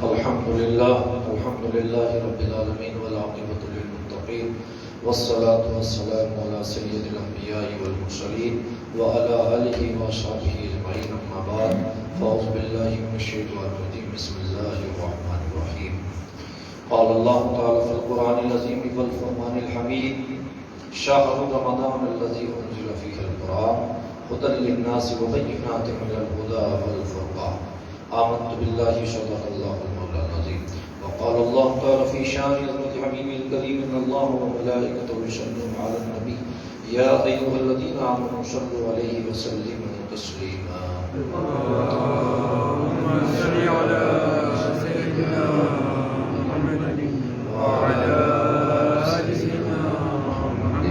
الحمد لله رب العالمين والعاقبة للمتقين والصلاة والسلام على سيد الأنبياء والمرسلين وعلى آله وصحبه أجمعين أما بعد فأعوذ بالله من الشيطان الرجيم بسم الله الرحمن الرحيم قال الله تعالى في القرآن العظيم والفرقان الحميد شهر رمضان الذي أنزل فيه القرآن هدى للناس وبينات من الهدى والفرقان آمنت بالله صدق الله المولى العظيم وقال الله تعالى في شان حضرة حبيبه الكريم إن الله وملائكته يصلون على النبي يا أيها الذين آمنوا صلوا عليه وسلموا تسليما اللهم صل على سيدنا محمد وعلى آل سيدنا محمد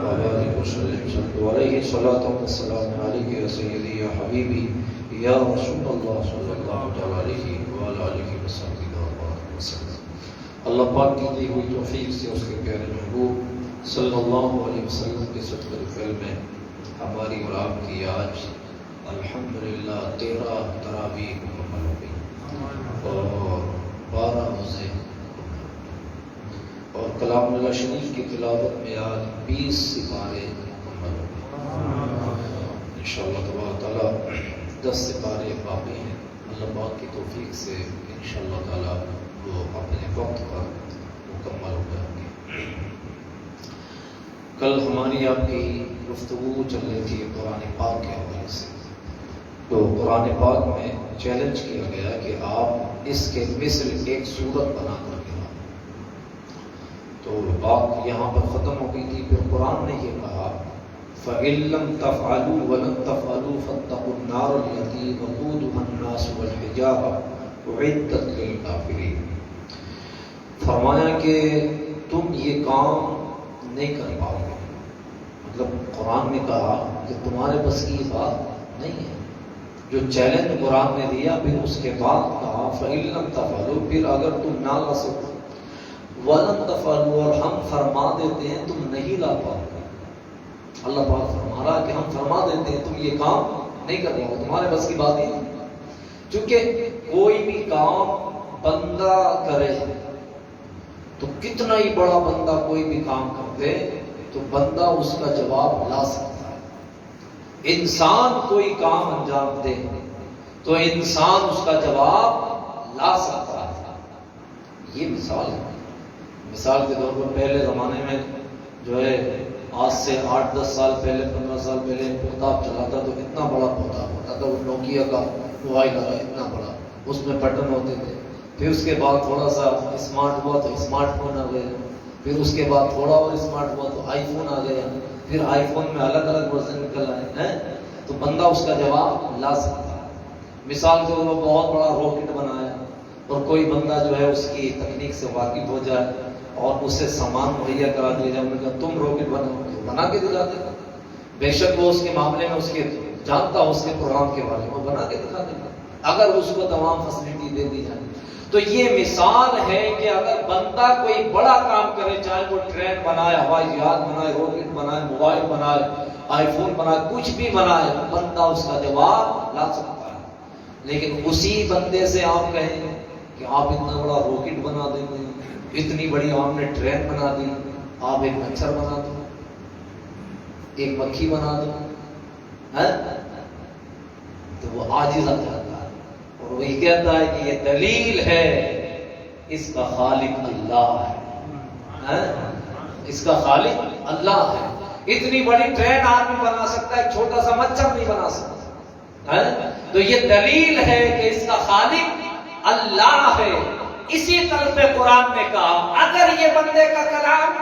وبارك وسلم صلوا عليه صلاة والسلام عليك يا سيدي يا حبيبي یا رسول اللہ صلی اللہ تعالیٰ علیہ وآلہ علیہ وسلم. اللہ پاک کی دی ہوئی توفیق سے اس کے پیارے محبوب صلی اللہ علیہ وسلم کے صدقہ فعل میں ہماری اور آپ کی آج الحمدللہ 13 تراویح مکمل ہو گئی اور 12 روزے اور کلام اللہ شریف کی تلاوت میں آج 20 سپارے مکمل ہو گئے. انشاءاللہ تبارک تعالیٰ 10 سپارے باقی ہیں. اللہ پاک کی توفیق سے انشاءاللہ تعالیٰ وہ اپنے وقت پر مکمل ہو جائیں گے. کل ہماری آپ کی گفتگو چل رہی تھی قرآن پاک کے حوالے سے. تو قرآن پاک میں چیلنج کیا گیا کہ آپ اس کے مثل ایک صورت بنا کر کے لاؤ. تو بات یہاں پر ختم ہو گئی تھی. پھر قرآن نے یہ کہا فَإِن لَّمْ تَفْعَلُوا وَلَن تَفْعَلُوا فَاتَّقُوا النَّارَ الَّتِي وَقُودُهَا النَّاسُ وَالْحِجَارَةُ أُعِدَّتْ لِلْكَافِرِينَ. فرمایا کہ تم یہ کام نہیں کر پاؤ گے. مطلب قرآن نے کہا کہ تمہارے بس کی یہ بات نہیں ہے. جو چیلنج قرآن نے دیا پھر اس کے بعد کہا فَإِن لَّمْ تَفْعَلُوا پھر اگر تم نہ لا سکو وَلَن تَفْعَلُوا اور ہم فرما دیتے ہیں تم نہیں لا پاؤ گے. اللہ پاک فرما رہا کہ ہم فرما دیتے ہیں تم یہ کام نہیں کر پاؤ تمہارے بس کی بات نہیں. چونکہ کوئی بھی کام بندہ کرے تو کتنا ہی بڑا بندہ کوئی بھی کام کر دے تو بندہ اس کا جواب لا سکتا ہے. انسان کوئی کام انجام دے تو انسان اس کا جواب لا سکتا ہے. یہ مثال ہے. مثال کے طور پر پہلے زمانے میں جو ہے آج سے 8-10 سال پہلے 15 سال پہلے پوتاب چلاتا تو اتنا بڑا پوتاب ہوتا تھا. وہ نوکیا کا موبائل آیا اتنا بڑا, اس میں بٹن ہوتے تھے. پھر اس کے بعد تھوڑا سا اسمارٹ ہوا تو اسمارٹ فون آ گیا. پھر اس کے بعد تھوڑا اور اسمارٹ ہوا تو آئی فون آ گیا. پھر آئی فون میں الگ الگ ورژن نکل آئے ہیں تو بندہ اس کا جواب لا سکتا ہے. مثال کے طور پر بہت بڑا راکٹ بنایا اور کوئی بندہ جو ہے اس کی تکنیک سے واقف ہو جائے اور اسے سامان مہیا کرا دیا جائے. انہوں نے کہا تم راکٹ بناؤ تو بنا کے دکھا دے گا. بے شک وہ اس کے معاملے میں اس کے جانتا ہو اس کے پروگرام کے بارے میں, وہ بنا کے دکھا دے گا اگر اس کو تمام فیسلٹی دے دی جائے. تو یہ مثال ہے کہ اگر بندہ کوئی بڑا کام کرے, چاہے وہ ٹرین بنائے, ہوائی جہاز بنائے, راکٹ بنائے, موبائل بنائے, آئی فون بنائے, کچھ بھی بنائے, بندہ اس کا جواب لا سکتا ہے. لیکن اسی بندے سے آپ کہیں کہ آپ اتنا بڑا راکٹ بنا دیں گے, اتنی بڑی آپ نے ٹرین بنا دی, آپ ایک مچھر بنا دو, ایک مکھی بنا دو, تو وہ عاجز آ جاتا ہے اور وہی کہتا ہے کہ یہ دلیل ہے اس کا خالق اللہ ہے. اس کا خالق اللہ ہے. اتنی بڑی ٹرین آدمی بنا سکتا ہے, چھوٹا سا مچھر نہیں بنا سکتا. تو یہ دلیل ہے کہ اس کا خالق اللہ ہے. اسی طرح پہ قرآن نے کہا اگر یہ بندے کا کلام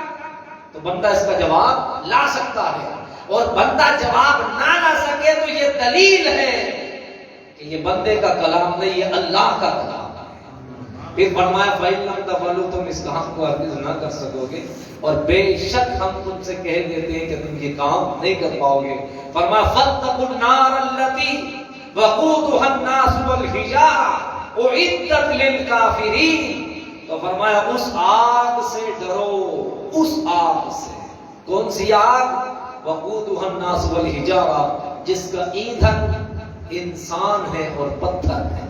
تو بندہ اس کا جواب لا سکتا ہے, اور بندہ جواب نہ لا سکے تو یہ دلیل ہے کہ یہ بندے کا کلام نہیں, یہ اللہ کا کلام ہے. پھر فرمایا فَإِن لَّمْ تَفْعَلُوا تم اس کام کو ہرگز نہ کر سکو گے اور بے شک ہم تم سے کہہ دیتے ہیں کہ تم یہ کام نہیں کر پاؤ گے. فرمایا فَاتَّقُوا النَّارَ الَّتِي وَقُودُهَا النَّاسُ وَالْحِجَارَةُ اُعِدَّتْ لِلْكَافِرِينَ. تو فرمایا اس آگ سے ڈرو, اس آگ سے. کون سی آگ؟ وَقُودُهَا النَّاسُ وَالْحِجَارَةُ, جس کا ایندھن انسان ہے اور پتھر ہے.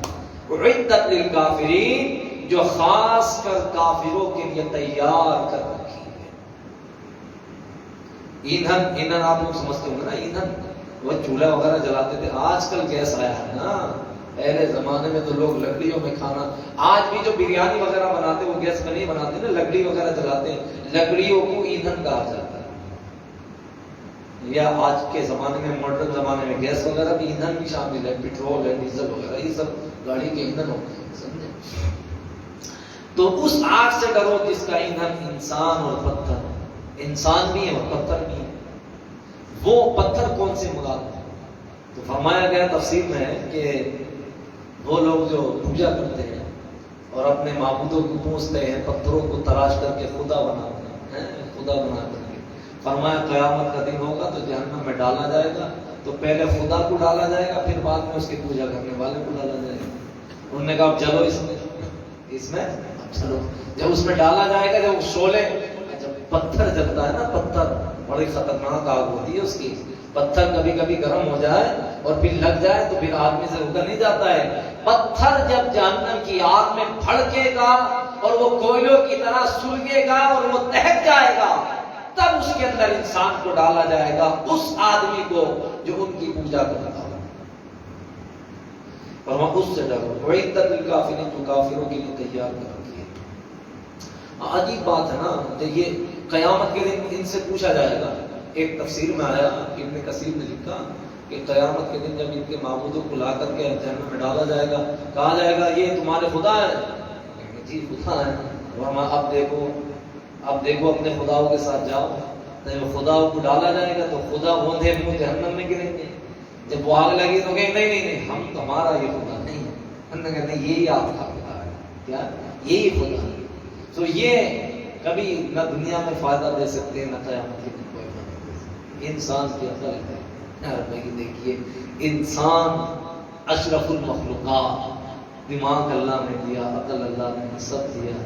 اعدت للکافرین، جو خاص کر کافروں کے لیے تیار کر رکھی ہے۔ ایندھن آپ لوگ سمجھتے ہوں گے نا، ایندھن وہ چولہا وغیرہ جلاتے تھے، آج کل گیس آیا ہے نا۔ پہلے زمانے میں تو لوگ لکڑیوں میں کھانا، آج بھی جو بریانی وغیرہ بناتے وہ گیس میں نہیں بناتے نا، لکڑی وغیرہ جلاتے ہیں، لکڑیوں کو ایندھن کہا جاتا ہے۔ یا آج کے زمانے میں ماڈرن زمانے میں گیس وغیرہ بھی ایندھن بھی شامل ہے، پیٹرول ہے، ڈیزل وغیرہ، یہ سب گاڑی کے ایندھن ہوتے ہیں، سمجھے؟ تو اس آگ سے ڈرو جس کا ایندھن انسان اور پتھر، انسان بھی ہے اور پتھر بھی ہے۔ وہ پتھر کون سے مراد ہیں؟ تو فرمایا گیا تفسیر میں ہے کہ وہ لوگ جو پوجا کرتے ہیں اور اپنے معبودوں کو پوجتے ہیں، پتھروں کو تراش کر کے خدا بناتے ہیں، خدا بنا کر کے، فرمایا قیامت کا دن ہوگا تو جہنم میں ڈالا جائے گا، تو پہلے خدا کو ڈالا جائے گا، پھر بعد میں اس کی پوجا کرنے والے کو ڈالا جائے گا۔ انہوں نے کہا چلو اس میں چلو، جب اس میں ڈالا جائے گا، جب شعلے، جب پتھر جلتا ہے نا، پتھر بڑی خطرناک آگ ہوتی ہے اس کی، پتھر کبھی کبھی گرم ہو جائے اور پھر لگ جائے تو پھر آدمی سے ادھر نہیں جاتا ہے۔ پتھر جب جہنم کی آگ میں بھڑکے گا اور وہ کوئلوں کی طرح سلگے گا اور وہ دہک جائے گا، تب اس کے اندر انسان کو ڈالا جائے گا، اس آدمی کو جو ان کی پوجا کرتا ہو۔ اور وہ اس سے ڈرو، اعدت للکافرین، جو کافروں کے لیے تیار کر رکھی ہے۔ عجیب بات ہے نا، کہ یہ قیامت کے دن ان سے پوچھا جائے گا۔ ایک تفسیر میں آیا، ابن کثیر نے لکھا کہ قیامت کے دن جب ان کے معبودوں کو لا کر کے جہنم میں ڈالا جائے گا، کہا جائے گا یہ تمہارے خدا ہے؟ جی خدا ہے۔ ورنہ اب دیکھو اپنے خداؤں کے ساتھ جاؤ، جب خداؤں کو ڈالا جائے گا تو خدا اوندھے منہ جہنم میں گریں گے۔ جب وہ آگ لگی تو کہیں نہیں ہم تمہارا یہ خدا نہیں ہے، ہم نے کہا نہیں یہی آپ کا خدا ہے، کیا یہی خدا ہے۔ تو یہ کبھی نہ دنیا میں فائدہ دے سکتے ہیں، نہ قیامت کے دن کوئی فائدہ دے سکتے۔ انسان کی عقل ہے، دیکھیے انسان اشرف المخلوقات، دماغ اللہ نے دیا، عقل اللہ نے سب دیا،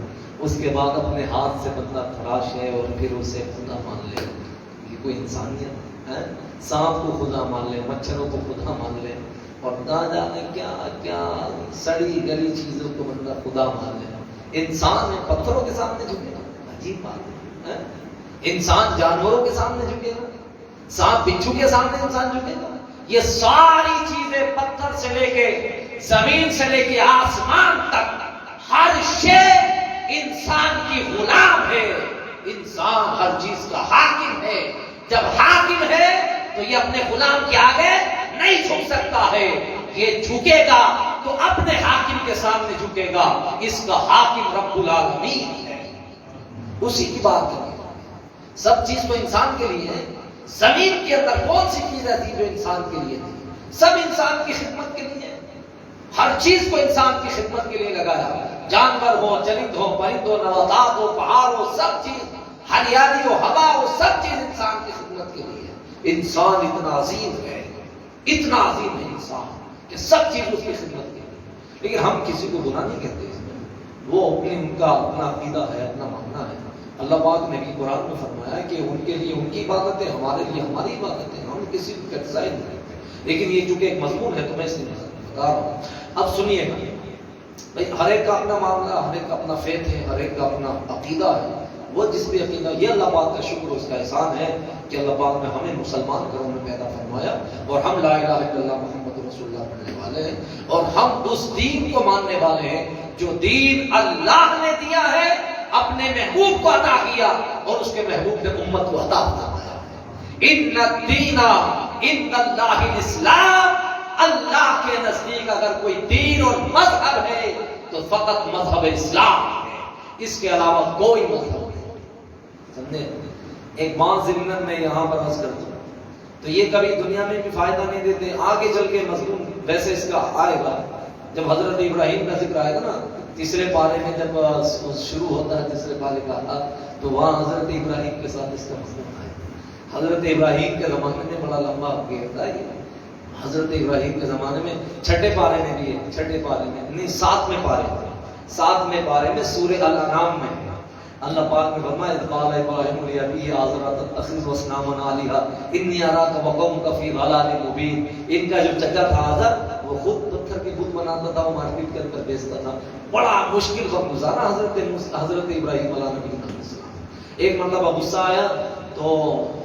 اس کے بعد اپنے ہاتھ سے بندہ تراش ہے اور پھر اسے خدا مان لے، یہ کوئی انسانیت ہے؟ سانپ کو خدا مان لے، مچھروں کو خدا مان لے، اور نہ جانے کیا کیا سڑی گلی چیزوں کو بندہ خدا مان لے۔ انسان میں پتھروں کے سامنے جھکے گا، عجیب بات ہے۔ انسان جانوروں کے سامنے جھکے گا، سانپ بچھو کے سامنے انسان جھکے گا۔ یہ ساری چیزیں پتھر سے لے کے زمین سے لے کے آسمان تک ہر شے انسان کی غلام ہے۔ انسان ہر چیز کا حاکم ہے۔ جب حاکم ہے تو یہ اپنے غلام کے آگے نہیں جھک سکتا ہے، یہ جھکے گا تو اپنے حاکم کے سامنے جھکے گا۔ اس کا حاکم رب العالمین ہے، اسی کی بات کریں۔ سب چیز تو انسان کے لیے ہے۔ زمین کے اندر کون سی چیز ایسی جو انسان کے لیے تھی؟ سب انسان کی خدمت کے لیے، ہر چیز کو انسان کی خدمت کے لیے لگایا، جانور ہو، چرند ہو، پرند ہو، نباتات ہو، پہاڑ ہو، سب چیز، ہریالی ہو، ہوا ہو، سب چیز انسان کی خدمت کے لیے ہے۔ انسان اتنا عظیم ہے، اتنا عظیم ہے انسان کہ سب چیز اس کی خدمت کے لیے۔ لیکن ہم کسی کو برا نہیں کہتے اس میں، وہ ان کا اپنا عقیدہ ہے، اپنا ماننا ہے۔ اللہ پاک نے بھی قرآن میں فرمایا ہے کہ ان کے لیے ان کی عبادت ہے، ہمارے لیے ہماری عبادت ہے، ہم کسی کو کرٹیسائز نہیں کرتے۔ لیکن یہ چونکہ ایک مضمون ہے تو میں اس لیے بتا رہا ہوں۔ اب سنیے گا بھائی، ہر ایک کا اپنا معاملہ، ہر ایک کا اپنا فیتھ ہے، ہر ایک کا اپنا عقیدہ ہے۔ وہ جس بھی عقیدہ، یہ اللہ پاک کا شکر، اس کا احسان ہے کہ اللہ پاک نے ہمیں مسلمان گھروں میں پیدا فرمایا اور ہم لا الہ الا اللہ محمد رسول اللہ پڑھنے والے ہیں، اور ہم اس دین کو ماننے والے ہیں جو دین اللہ نے دیا ہے، اپنے محبوب کو عطا کیا اور اس کے محبوب نے امت کو عطا فرمایا۔ ان الدین عند اللہ الاسلام، اللہ کے نزدیک اگر کوئی دین اور مذہب ہے تو فقط مذہب اسلام ہے، اس کے علاوہ کوئی مذہب نہیں۔ سمجھے؟ ایک بات ضمن میں یہاں پر عرض کرتا ہوں، تو یہ کبھی دنیا میں بھی فائدہ نہیں دیتے، آگے چل کے مضمون ویسے اس کا آئے گا جب حضرت ابراہیم کا ذکر آئے گا نا، تیسرے پارے میں جب شروع ہوتا ہے تیسرے پارے کا تو وہاں حضرت ابراہیم کے ساتھ اس کا مضمون آئے گا۔ حضرت ابراہیم کے زمانے میں بڑا لمبا گھیرتا ہے یہ، حضرت ابراہیم کے زمانے میں چھٹے پارے میں بھی ہے، چھٹے پارے میں نہیں، ساتویں پارے میں سورہ الانعام میں اللہ پاک نے فرمایا اذ قال ابراہیم لابیہ آزر اتتخذ اصناما آلہۃ انی اراک وقومک فی ضلال مبین۔ ان کا جو چچا تھا آزر وہ خود پتھر کے بت بنا بناتا تھا, وہ مارکیٹ کے اندر بیچتا تھا. بڑا مشکل وقت گزارا حضرت ابراہیم علیہ نبی علیہ السلام. ایک مرتبہ غصہ آیا تو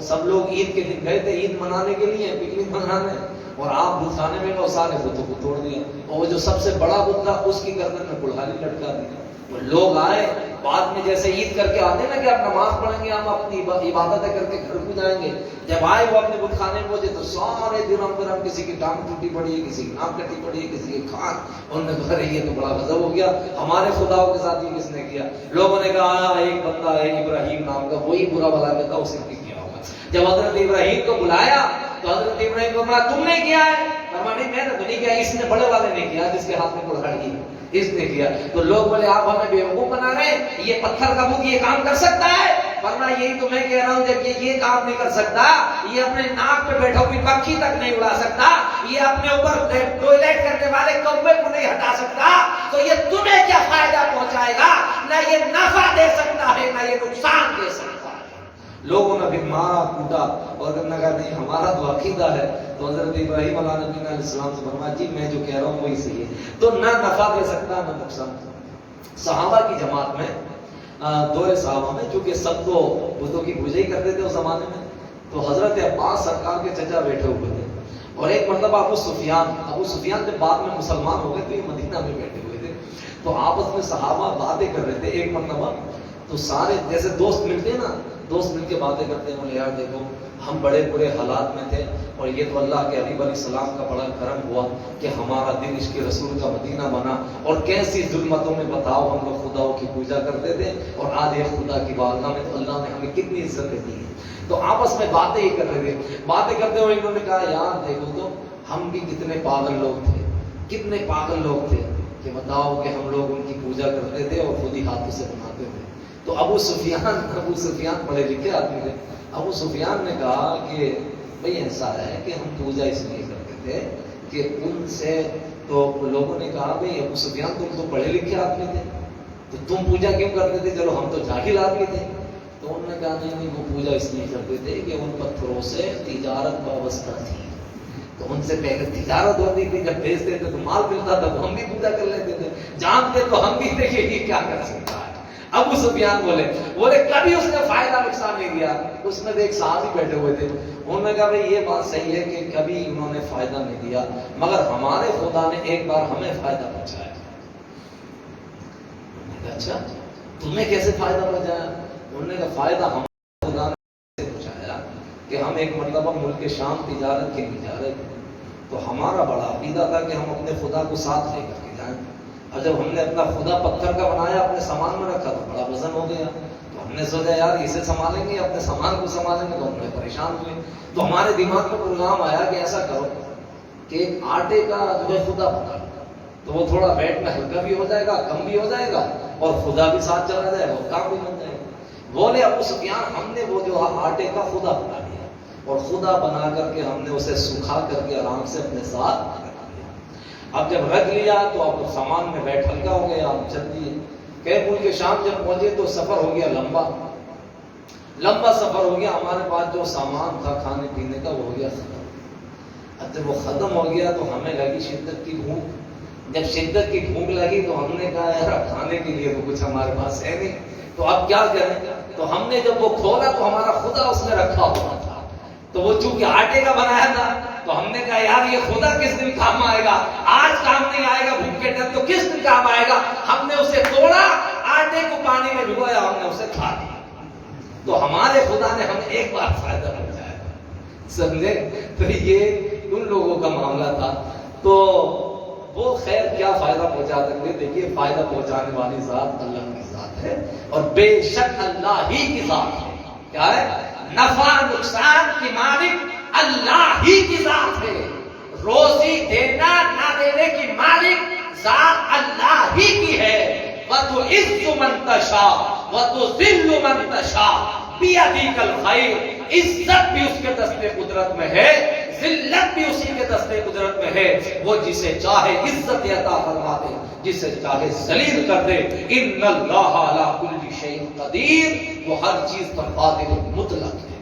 سب لوگ عید کے دن گئے تھے عید منانے کے لیے, پکنک منانے, اور آپ بت کھانے میں گئے, سارے بتوں کو توڑ دیا, اور وہ جو سب سے بڑا بت تھا اس کی گردن میں کلہاڑی لٹکا دی. وہ لوگ آئے بعد میں, جیسے عید کر کے آتے نا کہ آپ نماز پڑھیں گے, ہم اپنی عبادتیں کر کے گھر کو جائیں گے, جب آئے وہ اپنے بت خانے میں پہنچے تو سارے دنوں پر ہم, کسی کی ٹانگ ٹوٹی پڑی ہے, کسی کی ناک کٹی پڑی ہے, کسی کی کھان, انہوں نے کہا رہی ہے تو بڑا غضب ہو گیا, ہمارے خداؤں کے ساتھ یہ کس نے کیا؟ لوگوں نے کہا ایک بندہ ہے ابراہیم نام کا, وہی برا بلا کہتا اس نے کیا ہوگا. جب حضرت ابراہیم کو بلایا تو حضرت ابراہیم کو بولا تم نے کیا ہے؟ فرمایا نہیں میں نے تو نہیں کیا, اس نے بڑے والے نے کیا جس کے ہاتھ میں کلہاڑی ہے, اس نے کیا. تو لوگ بولے آپ ہمیں بیوقوف بنا رہے ہیں, یہ پتھر کا بت یہ کام کر سکتا ہے؟ فرمایا یہی تو میں کہہ رہا ہوں, جب یہ کام نہیں کر سکتا, یہ اپنے ناک پہ بیٹھا ہوئی پکھی تک نہیں اڑا سکتا, یہ اپنے اوپر ٹوائلٹ کرنے والے کوے کو نہیں ہٹا سکتا, تو یہ تمہیں کیا فائدہ پہنچائے گا؟ نہ یہ نفع دے سکتا ہے نہ یہ نقصان دے سکتا ہے. لوگوں نے بھی مارا کوٹا, اور کہا نہیں ہمارا تو عقیدہ ہے. تو حضرت ابراہیم علیہ السلام سے فرمایا جی میں جو کہہ رہا ہوں وہی صحیح ہے. تو نہ نفع دے سکتا نہ نقصان. صحابہ کی جماعت میں, دور صحابہ میں, چونکہ سب کو بتوں کی پوجا ہی کرتے تھے اس زمانے میں, تو حضرت عباس سرکار کے چچا بیٹھے ہوئے تھے, اور ایک مرتبہ ابو سفیان جب بعد میں مسلمان ہو گئے تو یہ مدینہ میں بیٹھے ہوئے تھے, تو آپس میں صحابہ باتیں کر رہے تھے. ایک مرتبہ تو سارے جیسے دوست ملتے ہیں نا, دوست مل کے باتیں کرتے ہیں, بولے یار دیکھو ہم بڑے برے حالات میں تھے, اور یہ تو اللہ کے حبیب علیہ السلام کا بڑا کرم ہوا کہ ہمارا دل عشق رسول کا مدینہ بنا, اور کیسی ظلمتوں میں بتاؤ ہم لوگ خداؤں کی پوجا کرتے تھے, اور آج یہ خدا کی بارگاہ میں تو اللہ نے ہمیں کتنی عزت دی ہے. تو آپس میں باتیں ہی کر رہے تھے. باتیں کرتے ہوئے انہوں نے کہا یار دیکھو تو ہم بھی کتنے پاگل لوگ تھے, کتنے پاگل لوگ تھے کہ بتاؤ کہ ہم لوگ ان کی پوجا کرتے تھے اور خود ہی ہاتھوں سے بناتے تھے. تو ابو سفیان پڑھے لکھے آدمی تھے. ابو سفیان نے کہا کہ بھئی ایسا ہے کہ ہم پوجا اس لیے کرتے تھے کہ ان سے, تو لوگوں نے کہا بھئی ابو سفیان تم تو پڑھے لکھے آدمی تھے, تو تم پوجا کیوں کرتے تھے؟ چلو ہم تو جاہل آدمی تھے. تو انہوں نے کہا نہیں وہ پوجا اس لیے کرتے تھے کہ ان پتھروں سے تجارت وابستہ تھی, تو ان سے پہلے تجارت ہوتی تھی, جب بیچتے تھے تو مال ملتا تھا تو ہم بھی پوجا کر لیتے تھے, جانتے تو ہم بھی تھے کہ یہ کیا کر سکتا ہے. ابو سفیان بولے کبھی اس نے فائدہ نقصان نہیں دیا. اس میں ایک صحابی بیٹھے ہوئے تھے, انہوں نے کہا بھئی یہ بات صحیح ہے کہ کبھی انہوں نے فائدہ نہیں دیا, مگر ہمارے خدا نے ایک بار ہمیں فائدہ پہنچایا. اچھا تمہیں کیسے فائدہ پہنچایا؟ انہوں نے کہا فائدہ ہمارے خدا نے پہنچایا کہ ہم ایک مرتبہ ملک شام تجارت کے لیے جا رہے تھے, تو ہمارا بڑا عقیدہ تھا کہ ہم اپنے خدا کو ساتھ لے کر کے جائیں, اور جب ہم نے اپنا خدا پتھر کا بنایا اپنے سامان میں رکھا تو بڑا وزن ہو گیا, تو ہم نے سوچا یار اسے سنبھالیں گے اپنے سامان کو سنبھالیں گے, تو ہم نے پریشان ہوئے. تو ہمارے دماغ میں پروگرام آیا کہ ایسا کرو کہ ایک آٹے کا جو ہے خدا بنا لو, تو وہ تھوڑا ویٹ میں ہلکا بھی ہو جائے گا, کم بھی ہو جائے گا, اور خدا بھی ساتھ چلا جائے گا, کام بھی بن جائے گا. بولے ابو سفیان ہم نے وہ جو آٹے کا خدا بنا لیا, اور خدا بنا کر کے ہم نے اسے سکھا کر کے آرام سے اپنے ساتھ رکھ لیا. اب جب رکھ لیا تو اب سامان میں بیٹھ ہلکا ہو گیا, اب چل دیے. کہ ملک شام جب پہنچے تو سفر ہو گیا لمبا سفر ہو گیا. ہمارے پاس جو سامان تھا کھانے پینے کا وہ ہو گیا ختم. اب جب وہ ختم ہو گیا تو ہمیں لگی شدت کی بھوک. جب شدت کی بھوک لگی تو ہم نے کہا یار کھانے کے لیے تو کچھ ہمارے پاس ہے نہیں, تو اب کیا کریں؟ تو ہم نے جب وہ کھولا تو ہمارا خدا اس میں رکھا ہوا تھا, تو وہ چونکہ آٹے کا بنایا تھا تو ہم نے کہا یار یہ خدا کس دن کام آئے گا, آج کام نہیں آئے گا بھوک کے ٹائم, تو کس دن کام آئے گا. ہم نے اسے توڑا, آٹے کو پانی میں ڈبویا, ہم نے اسے کھا لیا. تو ہمارے خدا نے ہمیں ایک بار فائدہ پہنچایا, سمجھے؟ تو یہ ان لوگوں کا معاملہ تھا. تو وہ خیر کیا فائدہ پہنچا سکتے؟ دیکھیے فائدہ پہنچانے والی ذات اللہ کی ذات ہے, اور بے شک اللہ ہی کی ذات ہے. کیا ہے؟ نفع نقصان کی مالک اللہ ہی کی ذات ہے. روزی دینا نہ دینے کی مالک ذات اللہ ہی کی ہے. وَتُعِزُّ مَن تَشَاءُ وَتُذِلُّ مَن تَشَاءُ بِيَدِكَ الْخَيْرُ. عزت بھی اس کے دست قدرت میں ہے, ذلت بھی اسی کے دست قدرت میں ہے. وہ جسے چاہے عزت عطا فرما دے, جسے چاہے ذلیل کر دے. ان اللہ علی کل شیء قدیر, وہ ہر چیز پر قادر مطلق ہے.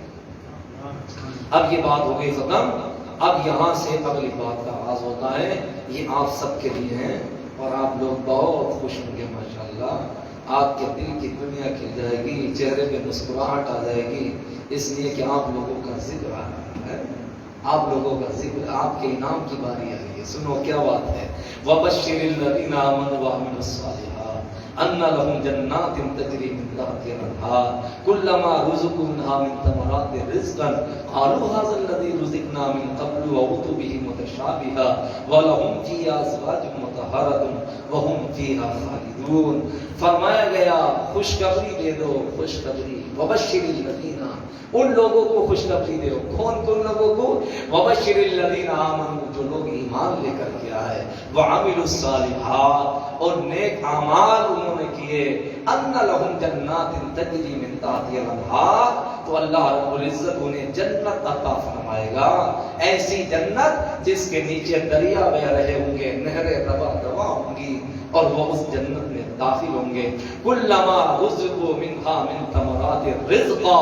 اب یہ بات ہو گئی ختم. اب یہاں سے اگلی بات کا آغاز ہوتا ہے یہ آپ سب کے لیے ہیں اور آپ لوگ بہت خوش ہوں گے ماشاءاللہ. آپ کے دل کی دنیا کھل جائے گی, چہرے پہ مسکراہٹ آ جائے گی, اس لیے کہ آپ لوگوں کا ذکر آ رہا ہے, آپ لوگوں کا ذکر, آپ کے انعام کی باری آ رہی ہے. سنو کیا بات ہے. وَبَشِّرِ الَّذِينَ آمَنُوا وَعَمِلُوا الصَّالِحَاتِ أَنَّ لَهُمْ جَنَّاتٍ تَجْرِي مِن تَحْتِهَا الْأَنْهَارُ كُلَّمَا رُزِقُوا مِنْهَا مِن ثَمَرَاتٍ رِزْقًا قَالُوا هَذَا الَّذِي رُزِقْنَا مِن قَبْلُ وَأُوتُوا بِهِ مُتَشَابِهًا وَلَهُمْ فِيهَا أَزْوَاجٌ مُطَهَّرَةٌ وَهُمْ فِيهَا خَالِدُونَ. فرمایا گیا خوشخبری دے دو, خوشخبری. وَبَشِّرِ الَّذِينَ, ان لوگوں کو خوشخبری دے. کون لوگوں کو؟ وَبَشِّرِ الَّذِينَ آمَنُوا, جو لوگ ایمان لے کر کے آئے, وَعَمِلُوا الصَّالِحَاتِ, اور نیک اعمال انہوں نے کیے. أَنَّ لَهُمْ جَنَّاتٍ تَجْرِي مِن تَحْتِهَا الْأَنْهَارُ, تو اللہ رب العزت انہیں جنت عطا فرمائے گا, ایسی جنت جس کے نیچے دریا بہ رہے ہوں گے, نہریں رواں ہوں گی, اور وہ اس جنت میں داخل ہوں گے. کلما رزقوا منها من ثمرات رزقا,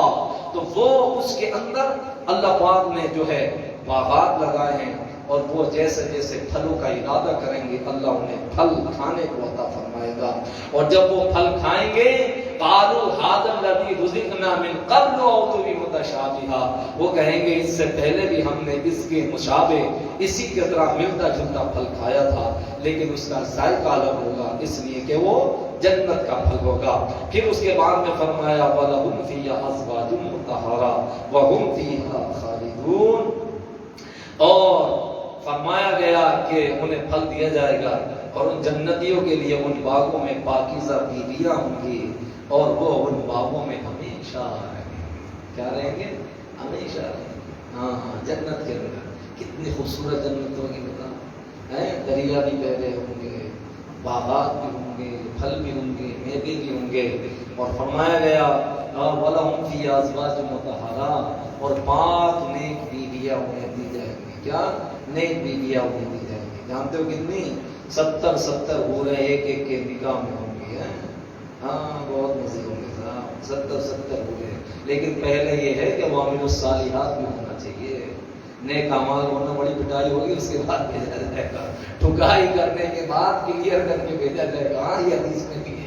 تو وہ اس کے اندر اللہ پاک نے جو ہے باغات لگائے ہیں, اور وہ جیسے جیسے پھلوں کا ارادہ کریں گے اللہ انہیں پھل کھانے کو عطا فرمائے گا. اور جب وہ پھل کھائیں گے قالوا هذا الذي رزقنا من قبل وأوتوا به متشابها, وہ کہیں گے اس سے پہلے بھی ہم نے اس کے مشابہ اسی کی طرح ملتا جلتا پھل کھایا تھا, لیکن اس کا ذائقہ الگ ہوگا اس لیے کہ وہ جنت کا پھل ہوگا. پھر اس کے بعد میں فرمایا وَلَهُمْ فِيهَا أَزْوَاجٌ مُطَهَّرَةٌ وَهُمْ فِيهَا خَالِدُونَ, اور فرمایا گیا کہ انہیں پھل دیا جائے گا, اور ان جنتیوں کے لیے ان باغوں میں پاکیزہ بیویاں ہوں گی, اور وہ ان باغوں میں ہمیشہ رہیں گے. کیا رہیں گے؟ ہمیشہ رہیں گے. ہاں جنت کے اندر کتنی خوبصورت جنت ہوگی بتا, دریا بھی بہ رہے ہوں گے, باغات بھی ہوں گے, پھل بھی ہوں گے, میوے بھی ہوں گے. اور فرمایا گیا وَلَهُمْ فِيهَا أَزْوَاجٌ مُطَهَّرَةٌ, اور پاک نیک بیویاں انہیں دی جائیں گی. کیا؟ نیک بیویاں انہیں دی جائیں گی. جانتے ہو کتنی؟ 70 ہورے ایک کے نگاہ میں ہوں گی. ہاں بہت مزے ہوں گے صاحب, 70 ہورے. لیکن پہلے یہ ہے کہ وَعَمِلُوا الصَّالِحَاتِ بھی ہونا چاہیے, نیک اعمال ہونا, بڑی پٹائی ہوگی اس کے بعد بھیجا جائے گا, ٹھکائی کرنے کے بعد کلیئر کر کے بھیجا جائے گا. ہاں یہ حدیث میں بھی ہے,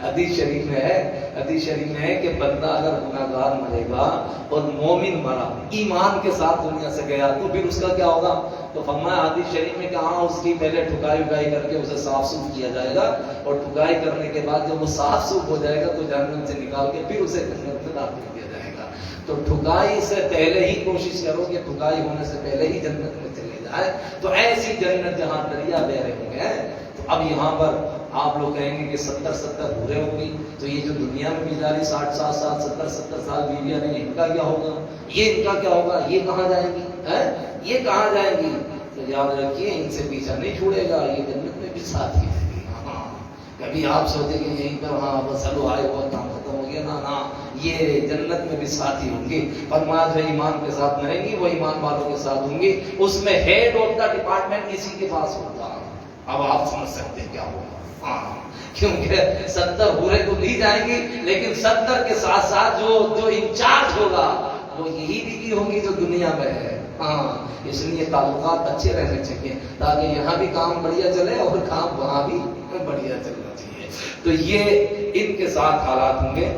حدیث شریف میں ہے کہ بندہ اگر گناہگار مرے گا اور مومن مرا, ایمان کے ساتھ دنیا سے گیا, تو پھر اس کا کیا ہوگا؟ تو فرمایا حدیث شریف میں کہ ہاں اس کی پہلے ٹھکائی کر کے اسے صاف سوف کیا جائے گا, اور ٹھکائی کرنے کے بعد جب وہ صاف سوف ہو جائے گا تو جہنم سے نکال کے پھر اسے جنت میں داخل کیا جائے گا. تو ٹھکائی سے پہلے ہی کوشش کرو کہ ٹھکائی ہونے سے پہلے ہی جنت میں چلے جائے. تو ایسی جنت جہاں دریا بہ رہے ہوں گے. تو اب یہاں پر آپ لوگ کہیں گے کہ 70 ہورے ہوں گی, تو یہ جو دنیا میں بیچاری 60 سال 70 سال بیویاں نہیں, ان کا کیا ہوگا؟ یہ ان کا کیا ہوگا؟ یہ کہاں جائیں گی؟ یہ کہاں جائیں گی؟ تو یاد رکھیے ان سے پیچھا نہیں چھوڑے گا, یہ جنت میں بھی ساتھ ہی رہے گی. ہاں کبھی آپ سوچیں کہ یہیں پر ہاں بس چلو آئے بہت کام ختم ہو گیا, نا یہ جنت میں بھی ساتھ ہی ہوں گی. فرمایا جو ایمان کے ساتھ رہیں گی وہ ایمان والوں کے ساتھ ہوں گی. اس میں ہیڈ آف دا ڈپارٹمنٹ کسی کے پاس ہوگا. اب آپ سمجھ سکتے ہیں کیا ہوگا. کیونکہ 70 ہورے تو لی جائیں گی, لیکن 70 کے ساتھ ساتھ جو انچارج ہوگا وہ یہی بیوی ہوگی جو دنیا میں ہے. ہاں اس لیے تعلقات اچھے رہنے چاہیے تاکہ یہاں بھی کام بڑھیا چلے اور کام وہاں بھی بڑھیا چلنا چاہیے. تو یہ ان کے ساتھ حالات ہوں گے.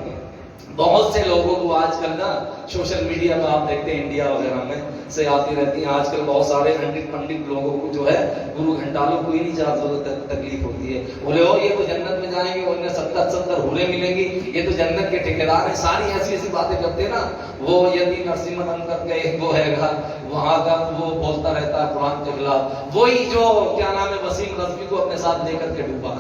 بہت سے لوگوں کو آج کل نا سوشل میڈیا میں آپ دیکھتے ہیں انڈیا وغیرہ میں سے آتی رہتی ہیں آج کل بہت سارے پنڈت لوگوں کو جو ہے گرو گھنٹالوں کو ہی نہیں زیادہ تکلیف ہوتی ہے. بولے ہو یہ تو جنت میں جائیں گے, انہیں 70 ہورے ملیں گی, یہ تو جنت کے ٹھیکیدار ہیں. ساری ایسی باتیں کرتے ہیں نا. وہ یدی نرسمہ نندن کا ایک وہ ہے گا وہاں کا, وہ بولتا رہتا ہے قرآن کے خلاف. وہی جو کیا نام ہے وسیم رضوی کو اپنے ساتھ لے کر کے ڈوبا,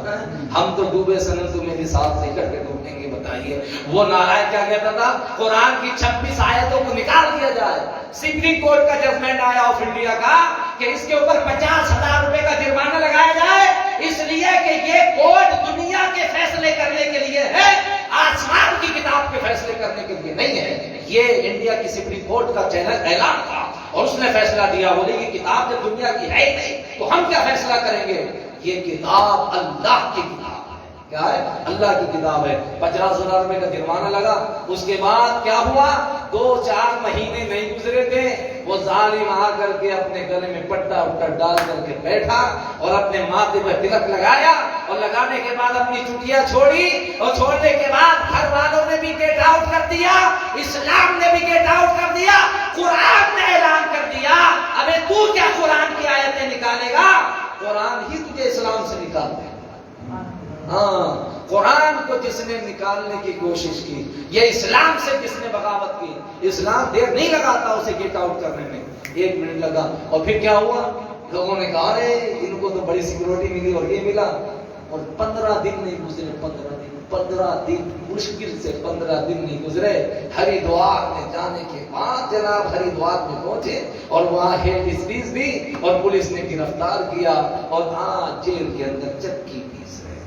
ہم تو ڈوبے سنم تمہیں بھی ساتھ لے کر کے ڈوبیں گے. بتائیے وہ نارائن کیا کہتا تھا؟ قرآن کی 26 آیتوں کو نکال دیا جائے. سپریم کورٹ کا ججمنٹ آیا آف انڈیا کا کہ اس کے اوپر 50,000 روپے کا جرمانہ لگایا جائے, اس لیے کہ یہ کورٹ دنیا کے فیصلے کرنے کے لیے ہے, آسمان کی کتاب کے فیصلے کرنے کے لیے نہیں ہے. یہ انڈیا کی سپریم کورٹ کا اعلان تھا اور اس نے فیصلہ دیا. بولے یہ کتاب جب دنیا کی ہے ہی نہیں تو ہم کیا فیصلہ کریں گے؟ یہ کتاب اللہ کی کتاب کیا ہے؟ اللہ کی کتاب ہے. 50,000 روپے کا جرمانہ لگا. اس کے بعد کیا ہوا؟ 2-4 مہینے نہیں گزرے تھے, وہ ظالم آ کر کے اپنے گلے میں پٹا وٹا ڈال کر کے بیٹھا اور اپنے ماتھے پر تلک لگایا اور لگانے کے بعد اپنی چٹیاں چھوڑی اور چھوڑنے کے بعد گھر والوں نے بھی گیٹ آؤٹ کر دیا، اسلام نے بھی گیٹ آؤٹ کر دیا، قرآن نے اعلان کر دیا۔ ابے تو کیا قرآن کی آیتیں نکالے گا؟ قرآن ہی تجھے اسلام سے نکال دے۔ ہاں، قرآن کو جس نے نکالنے کی کوشش کی، یہ اسلام سے جس نے بغاوت کی، اسلام دیر نہیں لگاتا اسے گیٹ آؤٹ کرنے میں، 1 منٹ لگا۔ اور پھر کیا ہوا؟ لوگوں نے کہا ارے ان کو تو بڑی سیکورٹی ملی اور یہ ملا، اور 15 دن نہیں گزرے، 15 دن مشکل سے 15 دن نہیں گزرے، ہریدوار میں جانے کے بعد جناب ہریدوار میں پہنچے اور وہاں ہیڈ اسپیچ دی اور پولیس نے گرفتار کیا اور آج جیل کے اندر چکی پیس رہے۔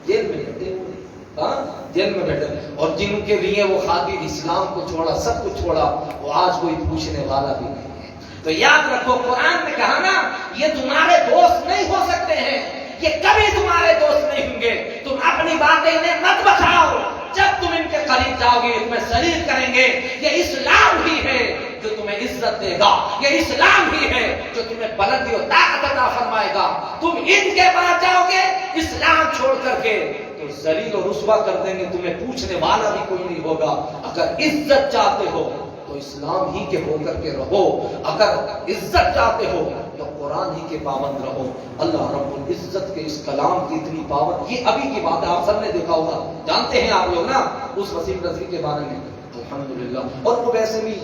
جیل میں بیٹھے ہوئے، جیل میں بیٹھے، اور جن کے لیے وہ خاطر اسلام کو چھوڑا، سب کچھ چھوڑا، وہ آج کوئی پوچھنے والا بھی نہیں ہے۔ تو یاد رکھو، قرآن نے کہا نا یہ تمہارے دوست نہیں ہو سکتے ہیں، یہ کبھی تمہارے دوست نہیں ہوں گے، تم اپنی باتیں انہیں مت بتاؤ، جب تم ان کے قریب جاؤ گے تمہیں ذلیل کریں گے۔ یہ اسلام ہی ہے جو تمہیں عزت دے گا، یہ اسلام ہی ہے جو تمہیں بلندی اور طاقت عطا فرمائے گا۔ تم ان کے پاس جاؤ گے اسلام چھوڑ کر کے تو ذلیل اور رسوا کر دیں گے، تمہیں پوچھنے والا بھی کوئی نہیں ہوگا۔ اگر عزت چاہتے ہو تو اسلام ہی کے ہو کر کے رہو، اگر عزت چاہتے ہو تو قرآن ہی کے پابند رہو۔ اللہ رب العزت کے اس کلام کی اتنی پاور، یہ ابھی کی بات ہے، آپ سب نے دیکھا ہوگا، جانتے ہیں آپ لوگ نا اس وسیم رضوی کے بارے میں، الحمدللہ۔ اور وہ ویسے بھی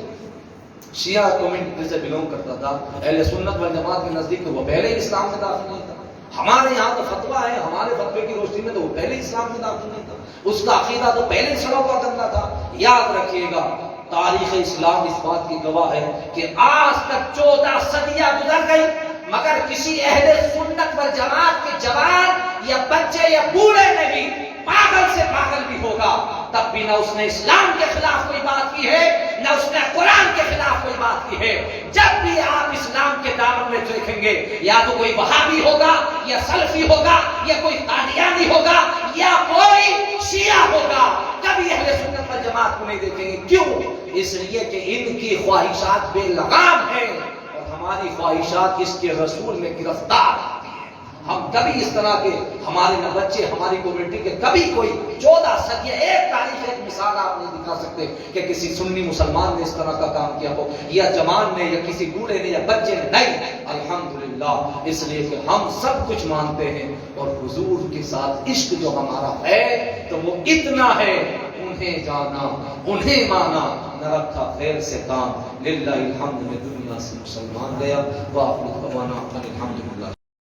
شیعہ کمیونٹی سے بلونگ کرتا تھا، اہل سنت والجماعت کے نزدیک تو وہ پہلے ہی اسلام میں داخل نہیں تھا۔ ہمارے یہاں تو فتویٰ ہے، ہمارے فتوے کی روشنی میں تو وہ پہلے اسلام میں داخل نہیں تھا، اس کا عقیدہ تو پہلے ہی سڑا ہوا گندا تھا۔ یاد رکھیے گا، تاریخ اسلام اس بات کی گواہ ہے کہ آج تک 14 صدیاں گزر گئی مگر کسی اہل سنت والجماعت کے جوان یا بچے یا بوڑھے نے بھی، پاگل سے پاگل بھی ہوگا، تب بھی نہ اس نے اسلام کے خلاف کوئی بات کی ہے، نہ اس نے قرآن کے خلاف کوئی بات کی ہے۔ جب بھی آپ اسلام کے دامن میں دیکھیں گے، یا تو کوئی وہابی ہوگا یا سلفی ہوگا یا کوئی قادیانی ہوگا یا کوئی شیعہ ہوگا، کبھی اہل سنت والجماعت کو نہیں دیکھیں گے۔ کیوں؟ اس لیے کہ ان کی خواہشات بے لگام ہیں اور ہماری خواہشات اس کے رسول میں گرفتار ہوتی ہیں۔ ہم کبھی اس طرح کے، ہمارے نہ بچے، ہماری کمیونٹی کے کبھی کوئی 14 صدیاں، ایک تاریخ، ایک مثال آپ نہیں دکھا سکتے کہ کسی سنی مسلمان نے اس طرح کا کام کیا ہو، یا جوان نے یا کسی بوڑھے نے یا بچے نے، نہیں، الحمدللہ۔ اس لیے کہ ہم سب کچھ مانتے ہیں اور حضور کے ساتھ عشق جو ہمارا ہے تو وہ اتنا ہے، انہیں جانا انہیں مانا، نہ رکھا خیر سے کام، للہ الحمد میں دنیا سے مسلمان گیا، وآخر دعوانا الحمدللہ۔